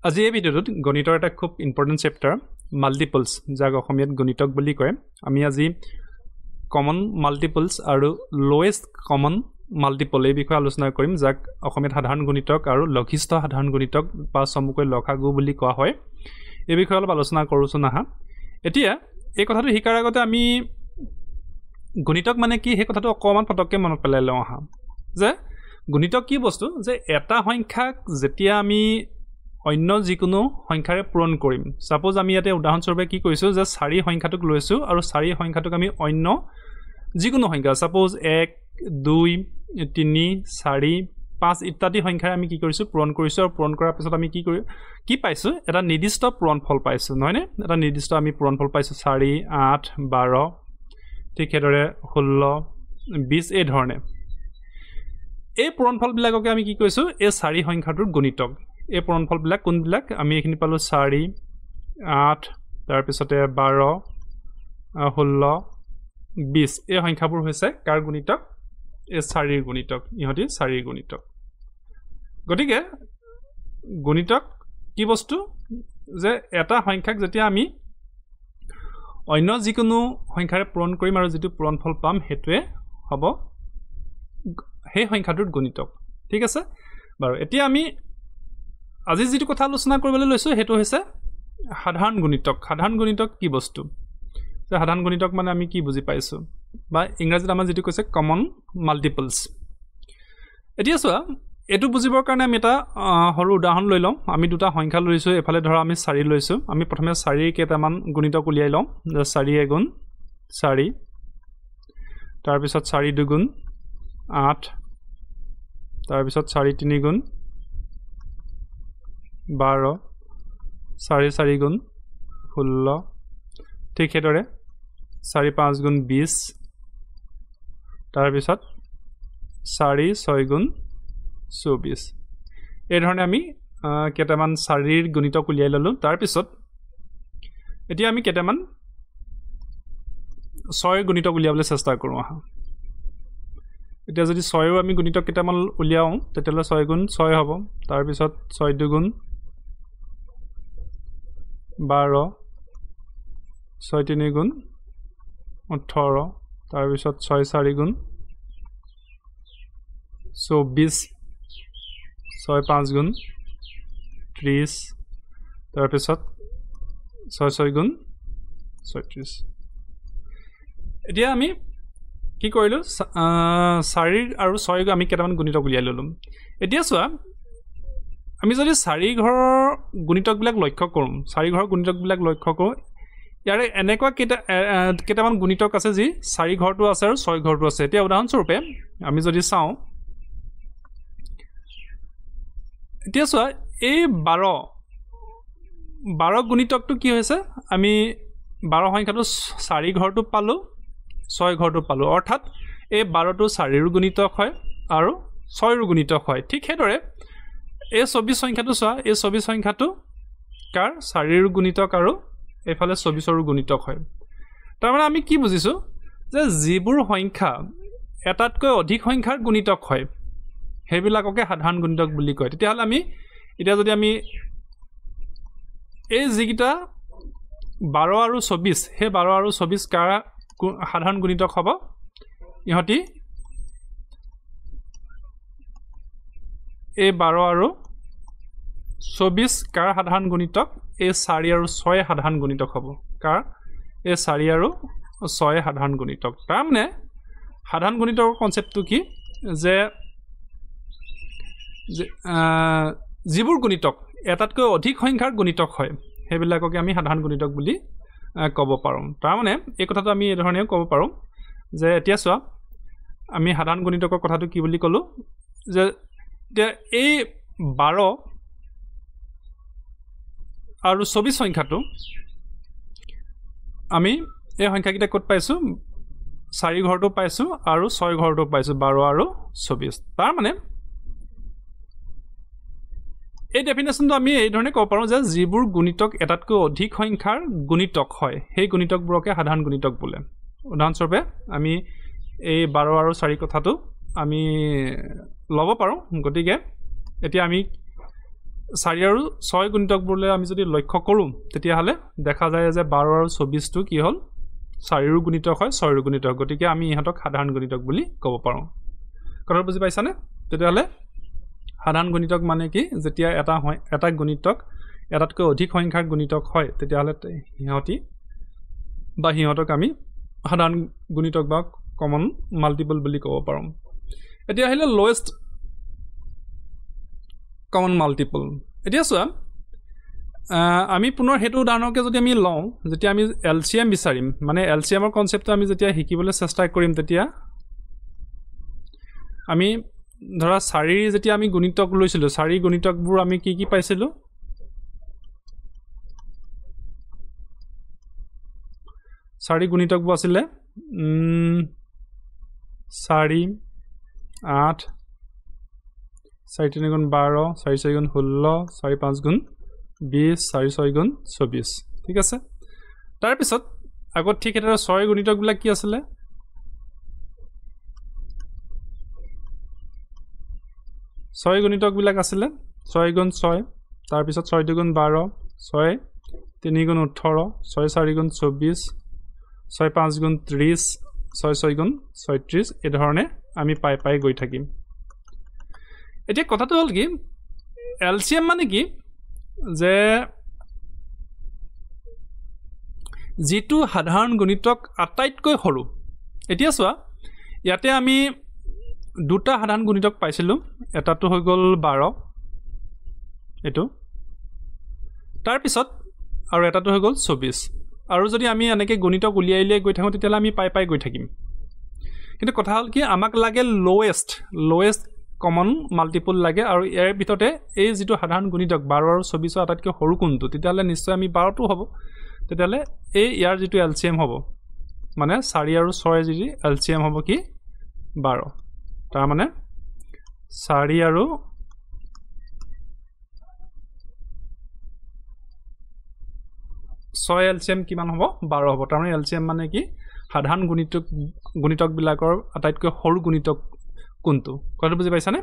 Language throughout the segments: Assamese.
আজি এই ভিডিঅ'টোত গণিতৰ এটা খুব ইম্পৰ্টেণ্ট চেপ্টাৰ মাল্টিপলছ যাক অসমীয়াত গণিতক বুলি কয় আমি আজি কমন মাল্টিপলছ আৰু লোৱেষ্ট কমন মাল্টিপল এই বিষয়ে আলোচনা কৰিম যাক অসমীয়াত সাধাৰণ গণিতক আৰু লঘিষ্ঠ সাধাৰণ গণিতক বা চমুকৈ লঘাগু বুলি কোৱা হয় এই বিষয়ে অলপ আলোচনা কৰোঁচোন আহা এতিয়া এই কথাটো শিকাৰ আগতে আমি গণিতক মানে কি সেই কথাটো অকমান পটককে মনত পেলাই লওঁ আহা যে গণিতক কি বস্তু যে এটা সংখ্যাক যেতিয়া আমি অন্য যিকোনো সংখ্যাৰে পূৰণ কৰিম সাপোজ আমি ইয়াতে উদাহৰণস্বৰূপে কি কৈছো যে 4 সংখ্যাটোক লৈছো আৰু 4 সংখ্যাটোক আমি অন্য যিকোনো সংখ্যা সাপোজ 1 2 3 4 5 ইত্যাদি সংখ্যাৰে আমি কি কৰিছো পূৰণ কৰিছো আৰু পূৰণ কৰাৰ পিছত আমি কি পাইছো এটা নিৰ্দিষ্ট পূৰণফল পাইছো নহয়নে এটা নিৰ্দিষ্ট আমি পূৰণফল পাইছো 4 8 12 ঠিক হেদৰে 16 20 এই ধৰণে এই পূৰণফল বিলাককে আমি কি কৈছো এই 4 সংখ্যাটোৰ গণিতক এই পূৰণফল বিলাক কোনবিলাক আমি এখিনি পালো 4 8 তাৰ পিছতে 12 16 20 এই সংখ্যাবোৰ হৈছে কাৰ গণিতক এই 4 গণিতক ইহতি 4 গণিতক গতিকে গণিতক কি বস্তু যে এটা সংখ্যাক যেতিয়া আমি অন্য যিকোনো সংখ্যাৰে পূৰণ কৰিম আৰু যেটো পূৰণফল পাম হেতুৱে হ'ব সেই সংখ্যাটোৰ গণিতক ঠিক আছে বাৰু এতিয়া আমি আজি যেটো কথা আলোচনা কৰিবলৈ লৈছো হেতু হৈছে সাধাৰণ গণিতক কি বস্তু যে সাধাৰণ গণিতক মানে আমি কি বুজি পাইছো বা ইংৰাজীত আমাৰ যেটো কৈছে কমন মাল্টিপলছ এতিয়া চোৱা এটো বুজিবৰ কাৰণে আমি এটা হৰু উদাহৰণ লৈ লম আমি দুটা সংখ্যা লৈছো এফালে ধৰা আমি 4 লৈছো আমি প্ৰথমে 4 কেইটামান গণিতক উলিয়াই লম 4 এগুণ 4 তাৰ পিছত 4 দুগুণ 8 তাৰ পিছত 4 3 গুণ 12 4 4 গুণ 16 ঠিক হেদৰে 4 5 গুণ 20 তাৰ পিছত 4 6 গুণ 24 এই ধৰণে আমি কেইটামান 4ৰ গণিতক উলিয়াই ললো তাৰ পিছত এতিয়া আমি কেইটামান 6ৰ গণিতক উলিয়াবলৈ চেষ্টা কৰো আহা এতিয়া যদি 6ৰ আমি গণিতক কেইটামান উলিয়াও তেতিয়ালে 6 গুণ 6 হ'ব তাৰ পিছত 6 দুগুণ 12 6 3 গুণ 18 তাৰ পিছত 6 4 গুণ 24 6 5 গুণ 30 তাৰ পিছত 6 6 গুণ 36 এতিয়া আমি কি কৰিলো 4 আৰু 6 আমি কেইটামান গণিতক উলিয়াই ললো এতিয়া চোৱা আমি যদি 4 ঘৰৰ গণিতকবিলাক লক্ষ্য কৰোঁ 4 ঘৰৰ গণিতকবিলাক লক্ষ্য কৰোঁ ইয়াৰে এনেকুৱা কেইটামান গণিতক আছে যি 4 ঘৰটো আছে আৰু 6 ঘৰটো আছে এতিয়া উদাহৰণস্বৰূপে আমি যদি চাওঁ এতিয়া চোৱা এই 12 গণিতকটো কি হৈছে আমি 12 সংখ্যাটো 4 ঘৰটো পালো 6 ঘৰটো পালো অৰ্থাৎ এই 12টো 4ৰ গণিতক হয় আৰু 6ৰ গণিতক হয় ঠিক হেদৰে এই 24 সংখ্যাটো চোৱা এই 24 সংখ্যাটো কাৰ 4ৰ গণিতক আৰু এফালে 24ৰ গণিতক হয় তাৰ মানে আমি কি বুজিছো যে যিবোৰ সংখ্যা এটাতকৈ অধিক সংখ্যাৰ গণিতক হয় হেবিলাককে সাধাৰণ গণিতক বুলি কয় তেতিয়াহলে আমি এতিয়া যদি আমি এই যিকিটা 12 আৰু 24 হে 12 আৰু 24 কাৰ সাধাৰণ গণিতক হ'ব ইহতি এই 12 আৰু 24 কাৰ সাধাৰণ গণিতক এই 4 আৰু 6 সাধাৰণ গণিতক হ'ব কাৰ এই 4 আৰু 6 সাধাৰণ গণিতক তাৰ মানে সাধাৰণ গণিতৰ কনসেপ্টটো কি যে যিবোৰ গণিতক এটাতকৈ অধিক সংখ্যাৰ গণিতক হয় হেবিলাককে আমি সাধাৰণ গণিতক বুলি ক'ব পাৰোঁ তাৰ মানে এই কথাটো আমি এই ধৰণেও ক'ব পাৰোঁ যে এতিয়া চোৱা আমি সাধাৰণ গণিতকৰ কথাটো কি বুলি ক'লো যে এতিয়া এই 12 আৰু 24 সংখ্যাটো আমি এই সংখ্যাকিটা ক'ত পাইছো 4 ঘৰটো পাইছো আৰু 6 ঘৰটো পাইছো 12 আৰু 24 তাৰ মানে এই ডেফিনেশনটো আমি এই ধৰণে ক'ব পাৰোঁ যে যিবোৰ গণিতক এটাতকৈ অধিক সংখ্যাৰ গণিতক হয় সেই গণিতকবোৰকে সাধাৰণ গণিতক বোলে উদাহৰণস্বৰূপে আমি এই 12 আৰু 4 কথাটো আমি ল'ব পাৰোঁ গতিকে এতিয়া আমি 4 আৰু 6 গুণিতকবোৰলৈ আমি যদি লক্ষ্য কৰোঁ তেতিয়াহ'লে দেখা যায় যে 12 আৰু 24টো কি হ'ল 4 ৰ গুণিতক হয় 6 ৰ গুণিতক গতিকে আমি ইহঁতক সাধাৰণ গুণিতক বুলি ক'ব পাৰোঁ কথাটো বুজি পাইছানে তেতিয়াহ'লে সাধাৰণ গুণিতক মানে কি যেতিয়া এটা গুণিতক এটাতকৈ অধিক সংখ্যাৰ গুণিতক হয় তেতিয়াহ'লে সিহঁতক আমি সাধাৰণ গুণিতক বা কমন মাল্টিপল বুলি ক'ব পাৰোঁ এতিয়া আহিলে লোৱেষ্ট কমন মাল্টিপল এতিয়া চোৱা আমি পুনৰ হেতু উদাহৰণকে যদি আমি লওঁ যেতিয়া আমি এলচিএম বিচাৰিম মানে এলচিএমৰ কনসেপ্টটো আমি যেতিয়া শিকিবলৈ চেষ্টা কৰিম তেতিয়া আমি ধৰা 4 যেতিয়া আমি গুণিতক লৈছিলো 4 গুণিতকবোৰ আমি কি পাইছিলো 4 গুণিতকবোৰ আছিলে 4 8 4 3 গুণ 12 4 4 গুণ 16 4 5 গুণ 20 4 6 গুণ 24 ঠিক আছে তাৰ পিছত আগত ঠিক এটা 6 গুণিতকবিলাক কি আছিলে 6 গুণিতকবিলাক আছিলে 6 গুণ 6 তাৰ পিছত 6 2 গুণ 12 6 3 গুণ 18 6 4 গুণ 24 6 5 গুণ 30 6 6 গুণ 36 এই ধৰণে আমি পাই গৈ থাকিম এতিয়া কথাটো হ'ল কি এলচিএম মানে কি যে যেটো সাধাৰণ গুণিতক আটাইতকৈ সৰু এতিয়া চোৱা ইয়াতে আমি দুটা সাধাৰণ গুণিতক পাইছিলো এটাটো হৈ গ'ল 12 এটো তাৰ পিছত আৰু এটাটো হৈ গ'ল 24 আৰু যদি আমি এনেকৈ গুণিতক উলিয়াই গৈ থাকোঁ তেতিয়াহ'লে আমি পাই গৈ থাকিম কিন্তু কথা হ'ল কি আমাক লাগে লোৱেষ্ট কমন মাল্টিপল লাগে আৰু ইয়াৰ ভিতৰতে এই যেটো সাধাৰণ গুণিতক 12 আৰু 24 আটাইতকৈ সৰু কোনটো তেতিয়াহ'লে নিশ্চয় আমি 12টো হ'ব তেতিয়াহ'লে এই ইয়াৰ যেটো এলচিএম হ'ব মানে 4 আৰু 6 যি এলচিএম হ'ব কি 12 তাৰ মানে 4 আৰু 6 এলচিএম কিমান হ'ব 12 হ'ব তাৰ মানে এলচিএম মানে কি সাধাৰণ গুণিতক বিলাকৰ আটাইতকৈ সৰু গুণিতক কোনটো কথাটো বুজি পাইছানে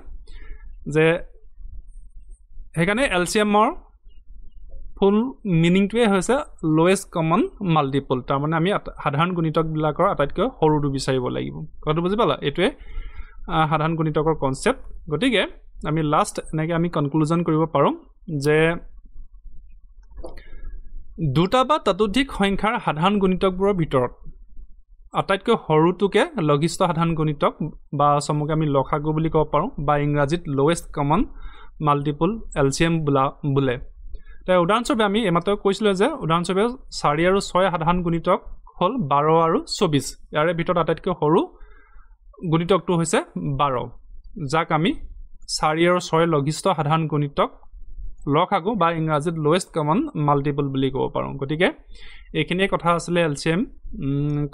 যে হেকানে এলচিএমৰ ফুল মিনিংটোৱে হৈছে লোৱেষ্ট কমন মাল্টিপল তাৰ মানে আমি সাধাৰণ গুণিতক বিলাকৰ আটাইতকৈ সৰুটো বিচাৰিব লাগিব কথাটো বুজি পালা এটোৱে সাধাৰণ গুণিতকৰ কনসেপ্ট গতিকে আমি লাষ্ট এনেকৈ আমি কনক্লুজন কৰিব পাৰোঁ যে দুটা বা ততোধিক সংখ্যাৰ সাধাৰণ গুণিতকবোৰৰ ভিতৰত আটাইতকৈ সৰুটোকে লঘিষ্ঠ সাধাৰণ গুণিতক বা চমুকে আমি লসাগু বুলি ক'ব পাৰোঁ বা ইংৰাজীত লোৱেষ্ট কমন মাল্টিপল এলচিএম বোলে তাই উদাহৰণস্বৰূপে আমি এমাত্ৰ কৈছিলোঁ যে উদাহৰণস্বৰূপে 4 আৰু 6 সাধাৰণ গুণিতক হ'ল 12 আৰু 24 ইয়াৰে ভিতৰত আটাইতকৈ সৰু গুণিতকটো হৈছে 12 যাক আমি 4 আৰু 6 লঘিষ্ঠ সাধাৰণ গুণিতক লসাগু বা ইংৰাজীত লোৱেষ্ট কমন মাল্টিপল বুলি ক'ব পাৰোঁ গতিকে এইখিনিয়ে কথা আছিলে এলচিএম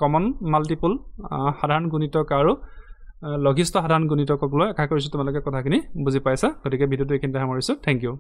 কমন মাল্টিপল সাধাৰণ গুণিতক আৰু লঘিষ্ঠ সাধাৰণ গুণিতকক লৈ আশা কৰিছোঁ তোমালোকে কথাখিনি বুজি পাইছা গতিকে ভিডিঅ'টো এইখিনিতে সামৰিছোঁ থেংক ইউ